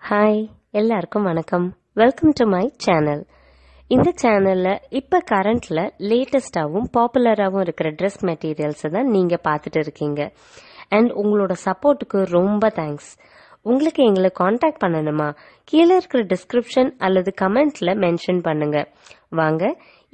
Hi, எல்லாருக்கும் வணக்கம். Welcome to my channel. இந்த சேனலில் இப்போ கரண்ட்டில் லேட்டஸ்டாகவும் பாப்புலராகவும் இருக்கிற ட்ரெஸ் மெட்டீரியல்ஸை தான் நீங்கள் பார்த்துட்டு இருக்கீங்க. அண்ட் உங்களோட சப்போர்ட்டுக்கு ரொம்ப தேங்க்ஸ். உங்களுக்கு எங்களை காண்டாக்ட் பண்ணணுமா? கீழே இருக்கிற டிஸ்கிரிப்ஷன் அல்லது கமெண்ட்டில் மென்ஷன் பண்ணுங்க. வாங்க,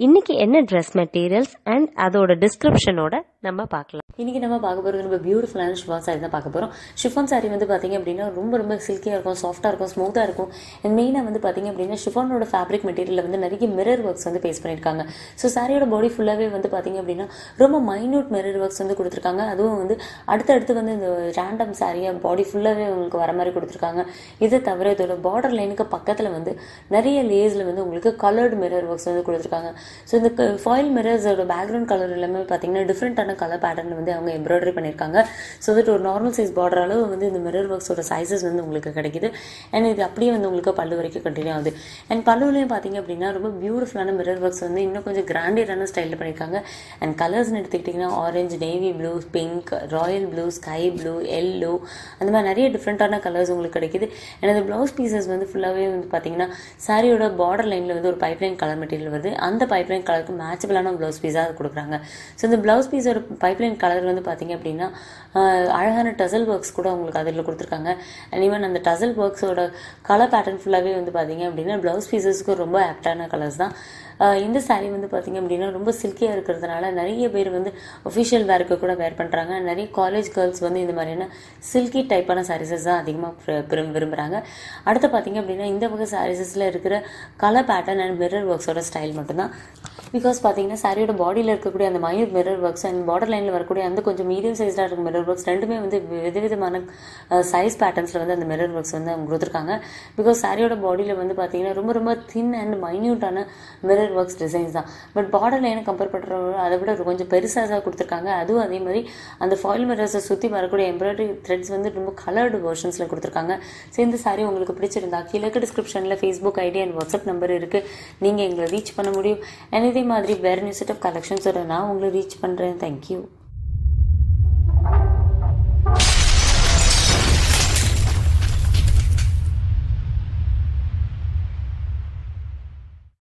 இன்னைக்கு என்ன ட்ரெஸ் மெட்டீரியல்ஸ் அண்ட் அதோட டிஸ்கிரிப்ஷனோட நம்ம பார்க்கலாம். இன்றைக்கி நம்ம பார்க்க போகிறது ரொம்ப பியூட்டிஃபுல்லான ஷிஃபான் சாரி தான் பார்க்க போகிறோம். ஷிஃபான் சாரி வந்து பார்த்திங்க அப்படின்னா ரொம்ப சில்கியாக இருக்கும், சாஃப்டாக இருக்கும், ஸ்மூத்தாக இருக்கும். அண்ட் மெயினாக வந்து பார்த்திங்க அப்படின்னா ஷிஃபானோட ஃபேப்ரிக் மெட்டீரியலில் வந்து நிறைய மிரர் ஒர்க்ஸ் வந்து பேஸ் பண்ணியிருக்காங்க. ஸோ சாரியோட பாடி ஃபுல்லாகவே வந்து பார்த்திங்க அப்படின்னா ரொம்ப மைன்யூட் மிரர் ஒர்க்ஸ் வந்து கொடுத்துருக்காங்க. அதுவும் வந்து அடுத்தடுத்து வந்து இந்த ரேண்டம் சாரியாக பாடி ஃபுல்லாகவே உங்களுக்கு வர மாதிரி கொடுத்துருக்காங்க. இதை தவிர இதோட பார்டர் லைனுக்கு பக்கத்தில் வந்து நிறைய லேஸில் வந்து உங்களுக்கு கலர்டு மிரர் ஒர்க்ஸ் வந்து கொடுத்துருக்காங்க. ஸோ இந்த ஃபாயில் மிரர்ஸோட பேக்ரவுண்ட் கலர் எல்லாமே பார்த்திங்கன்னா டிஃப்ரெண்ட்டான கலர் பேட்டர்ன் வந்து அவங்க எம்ப்ராய்டரி பண்ணியிருக்காங்க. ஸோ தட் ஒரு நார்மல் சைஸ் பார்டர் அளவு வந்து இந்த மிரர் ஒர்க்ஸோட சைஸஸ் வந்து உங்களுக்கு கிடைக்குது. அண்ட் இது அப்படியே வந்து உங்களுக்கு பல்லு வரைக்கும் கண்டினியூ ஆகுது. அண்ட் பல்லுலையும் பார்த்தீங்க அப்படின்னா ரொம்ப பியூட்டிஃபுல்லான மிரர் ஒர்க்ஸ் வந்து இன்னும் கொஞ்சம் கிராண்டியரான ஸ்டைலில் பண்ணியிருக்காங்க. அண்ட் கலர்ஸ்னு எடுத்துக்கிட்டிங்கன்னா orange, navy blue, pink, Royal blue, sky blue, yellow, அந்த மாதிரி நிறைய டிஃப்ரெண்ட்டான கலர்ஸ் உங்களுக்கு கிடைக்குது. அண்ட் அந்த ப்ளவுஸ் பீசஸ் வந்து ஃபுல்லாகவே வந்து பார்த்தீங்கன்னா சாரியோட பார்டர் லைனில் வந்து ஒரு பைப்லைன் கலர் மெட்டீரியல் வருது. அந்த பைப்லைன் கலருக்கு மேட்சபிளான ப்ளவுஸ் பீஸாக அது கொடுக்குறாங்க. ஸோ இந்த ப்ளவுஸ் பீஸோட பைப்லைன் கலர் வந்து பார்த்தீங்க அப்படின்னா அழகான டசல் ஒர்க்ஸ் கூட உங்களுக்கு அதில் கொடுத்துருக்காங்க. அண்ட் ஈவன் அந்த டசல் ஒர்க்ஸோட கலர் பேட்டர்ன் ஃபுல்லாகவே வந்து பார்த்தீங்க அப்படின்னா ப்ளவுஸ் பீசஸ்க்கு ரொம்ப ஆப்டான கலர்ஸ் தான். இந்த சாரீ வந்து பார்த்திங்க அப்படின்னா ரொம்ப சில்கியாக இருக்கிறதுனால நிறைய பேர் வந்து ஒஃபிஷியல் வேருக்கு கூட வேர் பண்ணுறாங்க. நிறைய காலேஜ் கேர்ள்ஸ் வந்து இந்த மாதிரியான சில்கி டைப்பான சாரீஸஸ் தான் அதிகமாக விரும்புகிறாங்க. அடுத்து பார்த்திங்க அப்படின்னா இந்த வகை சாரீஸஸில் இருக்கிற கலர் பேட்டர்ன் அண்ட் மிரர் ஒர்க்ஸோட ஸ்டைல் மட்டும்தான். பிகாஸ் பார்த்தீங்கன்னா சாரியோட பாடியில் இருக்கக்கூடிய அந்த minute mirror works and border லைனில் வரக்கூடிய அந்த கொஞ்சம் மீடியம் சைஸாக இருக்க மிரர் ஒர்க்ஸ் ரெண்டுமே வந்து விதவிதமான சைஸ் பேட்டர்ன்ஸில் வந்து அந்த மிரர் ஒர்க்ஸ் வந்து அவங்க கொடுத்துருக்காங்க. பிகாஸ் சாரியோட பாடியில் வந்து பார்த்தீங்கன்னா ரொம்ப தின் அண்ட் மைன்யூட்டான மிரர் ஒர்க்ஸ் டிசைன்ஸ் தான். பட் பார்டர் லைனை கம்பேர் பண்ணுறவங்க அதை விட கொஞ்சம் பெருசாக கொடுத்துருக்காங்க. அதுவும் அதே மாதிரி அந்த ஃபாயில் மிரர்ஸை சுற்றி வரக்கூடிய எம்ப்ராய்டரி த்ரெட்ஸ் வந்து ரொம்ப கலர்டு வெர்ஷன்ஸில் கொடுத்துருக்காங்க. ஸோ இந்த சாரி உங்களுக்கு பிடிச்சிருந்தா கீழே டிஸ்கிரிப்ஷனில் Facebook ID and WhatsApp number இருக்குது, நீங்கள் எங்களை ரீச் பண்ண முடியும். அண்ட் இதே மாதிரி வேறு நியூ செட் ஆஃப் கலெக்ஷன்ஸோட நான் உங்களை ரீச் பண்ணுறேன். தேங்க்யூ.